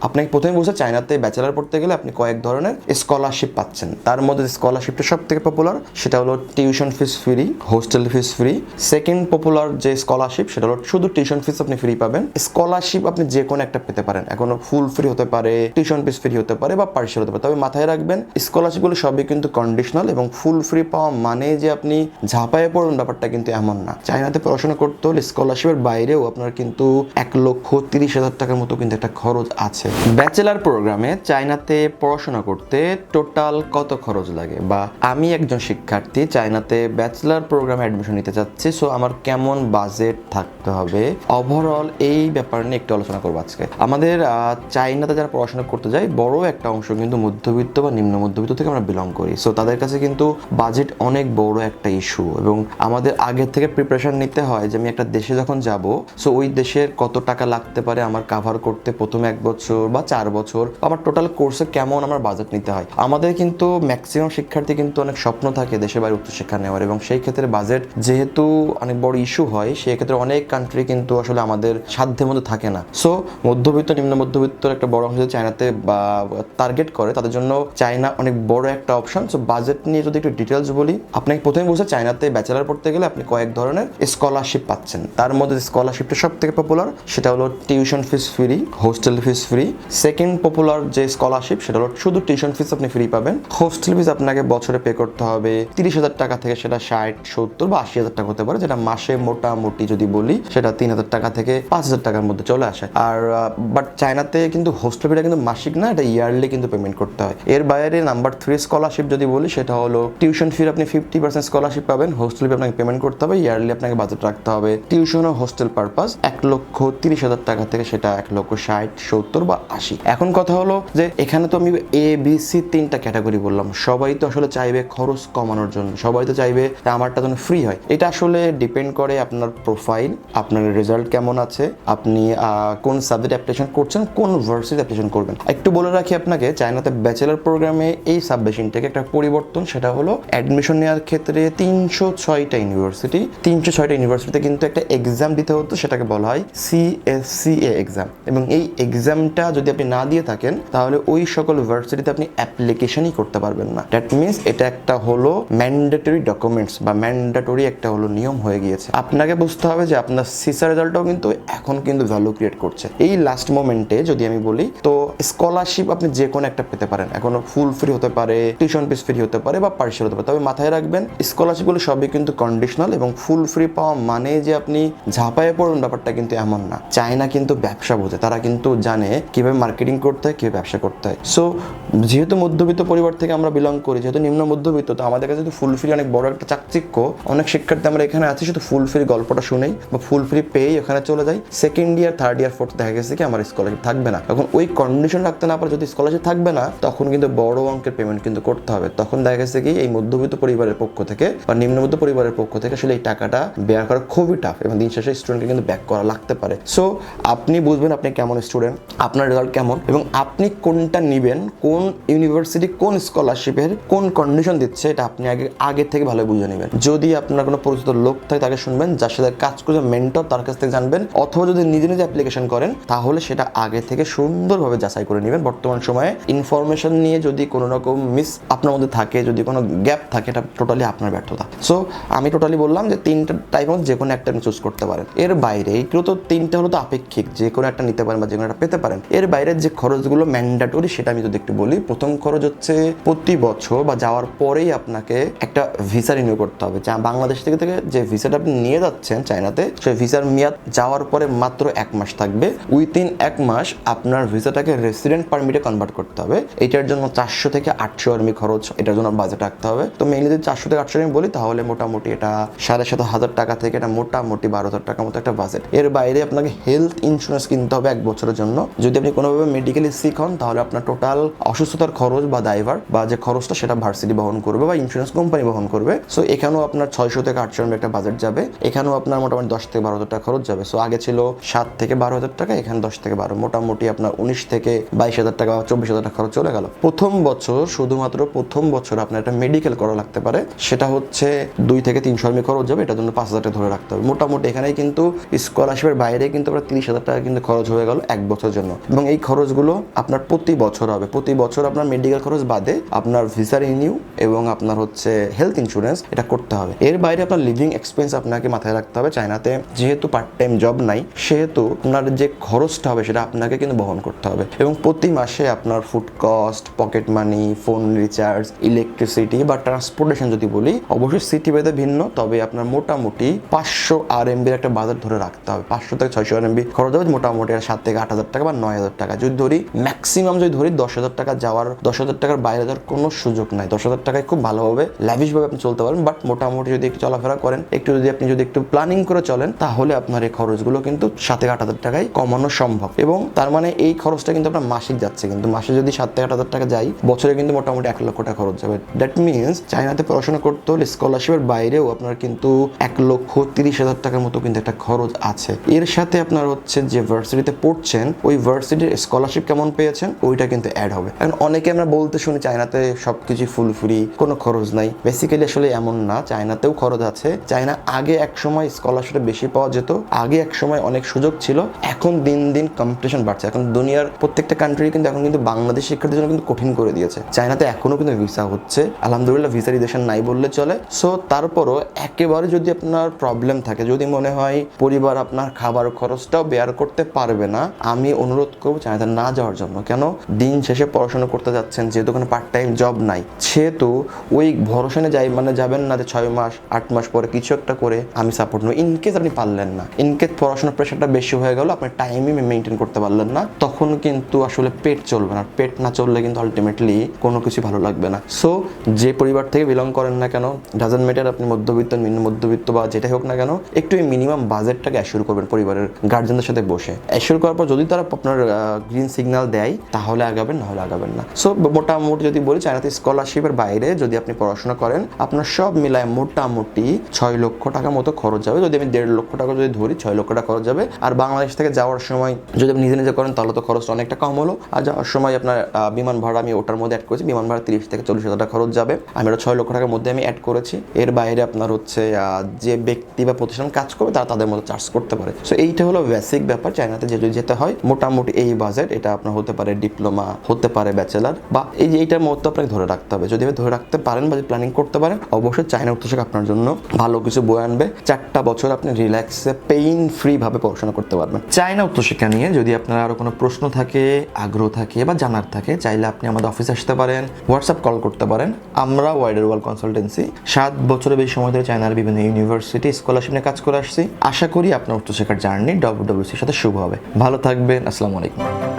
আপনাকে প্রথমে বলছে চায়নাতে ব্যাচেলার পড়তে গেলে আপনি কয়েক ধরনের স্কলারশিপ পাচ্ছেন। তার মধ্যে স্কলারশিপটা সব থেকে পপুলার সেটা হলো tuition fees free, hostel fees free. Second popular যে স্কলারশিপ সেটা হলো শুধু টিউশন ফিস আপনি ফ্রি পাবেন। স্কলারশিপ আপনি যে কোনো একটা পেতে পারেন, এখন ফুল ফ্রি হতে পারে, টিউশন ফিস ফ্রি হতে পারে বা পার্সিয়াল হতে পারে। তবে মাথায় রাখবেন স্কলারশিপগুলো সবই কিন্তু কন্ডিশনাল, এবং ফুল ফ্রি পাওয়া মানে যে আপনি ঝাঁপায়ে পড়বেন ব্যাপারটা কিন্তু এমন না। চায়নাতে পড়াশোনা করতে হলে স্কলারশিপের বাইরেও আপনার কিন্তু 1,30,000 টাকার মতো কিন্তু একটা খরচ আছে। ব্যাচেলার প্রোগ্রামে চায়নাতে পড়াশোনা করতে টোটাল কত খরচ লাগে, বা আমি একজন শিক্ষার্থী চায়নাতে ব্যাচেলার প্রোগ্রামে অ্যাডমিশন নিতে চাচ্ছি, সো আমার কেমন বাজেট থাকতে হবে ওভারঅল এই ব্যাপার নিয়ে একটু আলোচনা করবো আজকে। আমাদের চায়নাতে যারা পড়াশোনা করতে যায় বড় একটা অংশ কিন্তু মধ্যবিত্ত বা নিম্ন মধ্যবিত্ত থেকে আমরা বিলং করি, সো তাদের কাছে কিন্তু বাজেট অনেক বড় একটা ইস্যু, এবং আমাদের আগে থেকে প্রিপারেশন নিতে হয় যে আমি একটা দেশে যখন যাব, সো ওই দেশের কত টাকা লাগতে পারে আমার কাভার করতে প্রথম 1 বছর বা 4 বছর, আমার টোটাল কোর্সে কেমন আমার বাজেট নিতে হয়। আমাদের কিন্তু ম্যাক্সিমাম শিক্ষার্থী কিন্তু অনেক স্বপ্ন থাকে দেশের বাইরে উচ্চশিক্ষা নেওয়ার, এবং সেই ক্ষেত্রে বাজেট যেহেতু অনেক বড় ইস্যু হয়, সেই ক্ষেত্রে অনেক কান্ট্রি কিন্তু আসলে আমাদের সাধ্যের মধ্যে থাকে না। সো মধ্যবিত্ত নিম্ন মধ্যবিত্তর একটা বড় অংশ চায়নাতে বা টার্গেট করে, তাদের জন্য চায়না অনেক বড় একটা অপশন। সো বাজেট নিয়ে যদি একটু ডিটেলস বলি, আপনাকে প্রথমে বলছে চায়নাতে ব্যাচেলার পড়তে গেলে আপনি কয়েক ধরনের স্কলারশিপ পাচ্ছেন। তার মধ্যে স্কলারশিপটা সব থেকে পপুলার সেটা হলো tuition fees free, hostel fees free. Second popular যে স্কলারশিপ সেটা হলো শুধু টিউশন ফিস আপনি ফ্রি পাবেন। হোস্টেল ফিস আপনাকে বছরে পে করতে হবে 30,000 টাকা থেকে, সেটা 60, 70 বা 80,000 টাকা হতে পারে, যেটা মাসে মোটামুটি যদি বলি সেটা 3,000 টাকা থেকে 5,000 টাকার মধ্যে চলে আসে। আর বাট চায়নাতে কিন্তু হোস্টেল ফিটা কিন্তু মাসিক না, এটা ইয়ারলি কিন্তু পেমেন্ট করতে হয়। এর বাইরে নাম্বার 3 স্কলারশিপ যদি বলি সেটা হলো টিউশন ফির আপনি 50% স্কলারশিপ পাবেন, হোস্টেল ফি আপনাকে পেমেন্ট করতে হবে, ইয়ারলি আপনাকে বাজেট রাখতে হবে টিউশন ও হোস্টেল পারপাস 1,30,000 টাকা থেকে সেটা 1,60,000, 70 বা 80। এখন কথা হলো যে এখানে তো আমি ABC 3টা ক্যাটাগরি বললাম, সবাই তো আসলে চাইবে খরচ কমানোর জন্য, সবাই তো চাইবে আমারটা যেন ফ্রি হয়। এটা আসলে ডিপেন্ড করে আপনার প্রোফাইল, আপনার রেজাল্ট কেমন আছে, আপনি কোন সাবজেক্ট অ্যাপ্লিকেশন করছেন, কোন ভার্সিটি অ্যাপ্লিকেশন করবেন। একটু বলে রাখি আপনাকে, চায়নাতে ব্যাচেলার প্রোগ্রামে এই সাবজেক্ট থেকে একটা পরিবর্তন, সেটা হলো অ্যাডমিশন নেওয়ার ক্ষেত্রে 306টা ইউনিভার্সিটিতে কিন্তু একটা এক্সাম দিতে হতো, সেটাকে বলা হয় CSCA এক্সাম, এবং এই এক্সামটা যদি আপনি না দিয়ে থাকেন তাহলে ওই সকল ভার্সিটিতে আপনি অ্যাপ্লিকেশনই করতে পারবেন না। দ্যাট মিনস এটা একটা হলো ম্যান্ডেটরি ডকুমেন্টস বা ম্যান্ডেটরি একটা হলো নিয়ম হয়ে গিয়েছে। আপনাকে বুঝতে হবে যে আপনার সিসা রেজাল্টটাও কিন্তু এখন কিন্তু ভ্যালু ক্রিয়েট করছে। এই লাস্ট মোমেন্টে যদি আমি বলি, তো স্কলারশিপ আপনি যে কোনো একটা পেতে পারেন, এখন ফুল ফ্রি হতে পারে, টিউশন ফিস ফ্রি হতে পারে বা পার্সিয়াল হতে পারে। তবে মাথায় রাখবেন স্কলারশিপগুলো সবই কিন্তু কন্ডিশনাল, এবং ফুল ফ্রি পাওয়া মানে যে আপনি ঝাঁপায়ে পড়বেন ব্যাপারটা কিন্তু এমন না। চায়না কিন্তু ব্যবসা বোঝে, তারা কিন্তু জানে কিভাবে মার্কেটিং করতে হয়, কিভাবে ব্যবসা করতে হয়। সো যেহেতু মধ্যবিত্ত পরিবার থেকে আমরা বিলং করি, যেহেতু নিম্ন মধ্যবিত্ত, তো আমাদের কাছে ফুল ফ্রি অনেক বড় একটা চাকচিক্য। অনেক শিক্ষার্থী আমরা এখানে আছি শুধু ফুল ফ্রি গল্পটা শুনেই বা ফুল ফ্রি পেয়েই ওখানে চলে যাই। Second year, third year, fourth দেখা গেছে কি আমার স্কলারশিপ থাকবে না। এখন ওই কন্ডিশন রাখতে না পারে, যদি স্কলারশিপ থাকবে না তখন কিন্তু বড় অঙ্কের পেমেন্ট কিন্তু করতে হবে। তখন দেখা গেছে কি এই মধ্যবিত্ত পরিবারের পক্ষ থেকে বা নিম্নবিত্ত পরিবারের পক্ষ থেকে আসলে এই টাকাটা বেয়ার করা খুবই টাফ, এবং দিন শেষে স্টুডেন্টকে কিন্তু ব্যাক করা লাগতে পারে। সো আপনি বুঝবেন আপনি কেমন স্টুডেন্ট, আপনার রেজাল্ট কেমন, এবং আপনি কোনটা নিবেন, কোন ইউনিভার্সিটি কোন স্কলারশিপের কোন কন্ডিশন দিচ্ছে, এটা আপনি আগে থেকে ভালো বুঝে নেবেন। যদি আপনার কোনো পরিচিত লোক থাকে তাকে শুনবেন, যার সাথে কাজ করে মেন্টর, তার কাছ থেকে জানবেন, অথবা যদি নিজে নিজে অ্যাপ্লিকেশন করেন তাহলে সেটা আগে থেকে সুন্দরভাবে যাচাই করে নেবেন। বর্তমান সময়ে ইনফরমেশন নিয়ে যদি কোনো রকম মিস আপনার মধ্যে থাকে, যদি কোনো গ্যাপ থাকে, এটা টোটালি আপনার ব্যর্থতা। সো আমি টোটালি বললাম যে 3টা টাইপ যে কোনো একটা চুজ করতে পারেন। এর বাইরে এগুলো তো 3টা হলো তো আপেক্ষিক, যে কোনো একটা নিতে পারেন বা যে কোনো একটা পেতে পারেন। এর বাইরে যে খরচগুলো ম্যান্ডেটরি সেটা আমি যদি একটু বলি, প্রথম খরচ হচ্ছে প্রতি বছর বা যাওয়ার পরেই আপনাকে একটা ভিসা রিনিউ করতে হবে। বাংলাদেশ থেকে যে ভিসাটা আপনি নিয়ে যাচ্ছেন চায়নাতে, সেই ভিসার মেয়াদ যাওয়ার পরে মাত্র 1 মাস থাকবে। উইথিন 1 মাস আপনার ভিসাটাকে রেসিডেন্ট পারমিটে কনভার্ট করতে হবে। এটার জন্য 400 থেকে 800 আর্মি খরচ, এটার জন্য বাজেট রাখতে হবে। তো মেইনলি যদি 400 থেকে 800 আমি বলি তাহলে মোটামুটি এটা 7,500 টাকা থেকে এটা মোটামুটি 12,000 টাকার মতো একটা বাজেট। এর বাইরে আপনাকে হেলথ ইন্স্যুরেন্স কিনতে হবে 1 বছরের জন্য। যদি আপনি কোনোভাবে মেডিকেলি সিক হন তাহলে আপনার টোটাল অসুস্থতার খরচ বা দায়ভার বা যে খরচটা সেটা ভার্সিটি বহন করবে বা ইন্স্যুরেন্স কোম্পানি বহন করবে। সো এখানেও আপনার 600 থেকে 800 একটা বাজেট যাবে। এখানেও আপনার মোটামুটি 10 থেকে 12,000 টাকা খরচ যাবে। সো আগে ছিল 7 থেকে 12,000 টাকা, এখানে 10 থেকে 12, মোটামুটি আপনার 19 থেকে 22,000 টাকা, 24,000 টাকা খরচ চলে গেল। প্রথম বছর, শুধুমাত্র প্রথম বছর আপনার একটা মেডিকেল করা লাগতে পারে, সেটা হচ্ছে 2 থেকে 300 আর্মি খরচ যাবে, এটার জন্য 5,000 টাকা ধরে রাখতে হবে। মোটামুটি এখানেই কিন্তু স্কলারশিপের বাইরে কিন্তু আপনার 30,000 টাকা কিন্তু খরচ হয়ে গেল 1 বছরের জন্য। এবং এই খরচগুলো আপনার প্রতি বছর হবে। প্রতি বছর আপনার মেডিকেল খরচ বাদে আপনার ভিসা রিনিউ এবং আপনার হচ্ছে হেলথ ইন্স্যুরেন্স এটা করতে হবে। এর বাইরে আপনার লিভিং এক্সপেন্স আপনাকে মাথায় রাখতে হবে। চায়নাতে যেহেতু পার্ট টাইম জব নাই, সেহেতু আপনার যে খরচটা হবে সেটা আপনাকে কিন্তু বহন করতে হবে এবং প্রতি মাসে আপনার food cost, pocket money, phone recharge, electricity বা ট্রান্সপোর্টেশন যদি বলি, অবশ্যই সিটি ভেদে ভিন্ন, তবে আপনার মোটামুটি 500 RMB একটা বাজেট ধরে রাখতে হবে। 500 থেকে 600 RMB খরচ হবে মোটামুটি 7 থেকে 8,000 টাকা বা 9,000 টাকা যদি ধরি। ম্যাক্সিমাম যদি ধরি 10,000 টাকা যাওয়ার, 10,000 টাকার বাইরে যাওয়ার কোনো সুযোগ নাই। 10,000 টাকায় খুব ভালোভাবে ল্যাভিশভাবে আপনি চলতে পারেন, বাট মোটামুটি যদি একটু চলাফেরা করেন, আপনি যদি একটু প্ল্যানিং করে চলেন, তাহলে আপনার এই খরচগুলো কিন্তু 7 থেকে 8,000 টাকায় কমানো সম্ভব। এবং তার মানে এই খরচটা কিন্তু আপনার মাসিক যাচ্ছে, কিন্তু মাসে যদি 7 থেকে 8,000 টাকা যাই, বছরে কিন্তু মোটামুটি 1 লক্ষ টাকা খরচ যাবে। দ্যাট মিনস চায়নাতে পড়াশোনা করতে হলে স্কলারশিপের বাইরেও আপনার কিন্তু 1,30,000 টাকার মতো কিন্তু একটা খরচ আছে। এর সাথে আপনার হচ্ছে যে ভার্সিটিতে পড়ছেন, ওই ভার্সিটির স্কলারশিপ কেমন পেয়েছেন ওইটা কিন্তু অ্যাড হবে। কারণ অনেকে আমরা বলতে শুনি চায়নাতে সবকিছু ফুল ফ্রি, কোনো খরচ নাই। বেসিক্যালি আসলে এমন না, চায়নাতেও খরচ আছে। চায়না আগে এক সময় স্কলারশিপ বেশি পাওয়া যেত, আগে এক সময় অনেক সুযোগ ছিল। এখন দিন দিন কম্পিটিশন বাড়ছে। এখন দুনিয়ার প্রত্যেকটা কান্ট্রি কিন্তু এখন কিন্তু বাংলাদেশ শিক্ষার্থীর জন্য কিন্তু কঠিন করে দিয়েছে। চায়নাতে এখনো কিন্তু ভিসা হচ্ছে, আলহামদুলিল্লাহ ভিসা রিজেকশন নাই বললে চলে। সো তারপরও একেবারে যদি আপনার প্রবলেম থাকে, যদি মনে হয় পরিবার আপনার খাবার খরচটাও বেয়ার করতে পারবে না, আমি অনুরোধ করবো চায়নাতে না যাওয়ার জন্য। কেন, দিন শেষে পড়াশোনা করতে যাচ্ছেন, যেহেতু কোনো পার্ট টাইম জব নাই, সেহেতু ওই ভরসা নিয়ে যাবেন না যে 6 মাস 8 মাস পরে কিছু একটা করে আমি সাপোর্ট নেব। ইনকেস আপনি পারলেন না, ইনকেস পড়াশোনার প্রেশারটা বেশি হয়ে গেল, আপনি টাইমই মেনটেন করতে পারলেন না, তখন কিন্তু আসলে পেট চলবে না। পেট না চললে কিন্তু আলটিমেটলি কোনো কিছু ভালো লাগবে না। সো যে পরিবার থেকে বিলং করেন না কেন, ডাজন্ট ম্যাটার আপনি মধ্যবিত্ত, নিম্ন মধ্যবিত্ত বা যেটাই হোক না কেন, একটু এই মিনিমাম বাজেটটাকে অ্যাসিওর করবেন পরিবারের গার্জেনদের সাথে বসে। অ্যাসিওর করার পর যদি তারা আপনার গ্রিন সিগন্যাল দেয়, তাহলে আগাবেন, না হলে আগাবেন না। সো মোটামুটি যদি বলি, চায়নাতে স্কলারশিপের বাইরে যদি আপনি পড়াশোনা করেন, আপনার সব মিলায় মোটামুটি 6 লক্ষ টাকা মতো খরচ যাবে। যদি আমি 1.5 লক্ষ টাকা যদি ধরি, 6 লক্ষ টাকা খরচ যাবে। আর বাংলাদেশ থেকে যাওয়ার সময় যদি আপনি নিজে নিজে করেন, তাহলে তো খরচটা অনেকটা কম হলো। আর যাওয়ার সময় আপনার বিমান ভাড়া আমি ওটার মধ্যে অ্যাড করেছি, বিমান ভাড়া 30 থেকে 40,000 টাকা খরচ যাবে। আমি ওটা 6 লক্ষ টাকার মধ্যে আমি অ্যাড করেছি। এর বাইরে আপনার হচ্ছে যে ব্যক্তি বা প্রতিষ্ঠান কাজ করবে, তারা তাদের মতো চার্জ করতে পারে। সো এইটা হলো বেসিক ব্যাপার। চায়নাতে যদি যেতে হয় মোটামুটি এই বাজেট, এটা আপনার হতে পারে ডিপ্লোমা, হতে পারে ব্যাচেলার, বা এইটার মধ্যে আপনাকে ধরে রাখতে হবে। যদি ধরে রাখতে পারেন বা প্ল্যানিং করতে পারেন, অবশ্যই চায়না উচ্চশিক্ষা আপনার জন্য ভালো কিছু বয়ে আনবে। 4টা বছর আপনি রিল্যাক্সে পেইন ফ্রি ভাবে পড়াশোনা করতে পারবেন। চায়না উচ্চশিক্ষা নিয়ে যদি আপনার আরো কোনো প্রশ্ন থাকে, আগ্রহ থাকে বা জানার থাকে, চাইলে আপনি আমাদের অফিসে আসতে পারেন, হোয়াটসঅ্যাপ কল করতে পারেন। আমরা ওয়াইডার ওয়ার্ল্ড কনসালটেন্সি 7 বছরের বেশি সময় ধরে চায়নার বিভিন্ন ইউনিভার্সিটি স্কলারশিপ নিয়ে কাজ করে আসছি। আশা করি আপনার উচ্চশিক্ষার জার্নি WWC সাথে শুভ হবে। ভালো থাকবেন। আসসালামু আলাইকুম।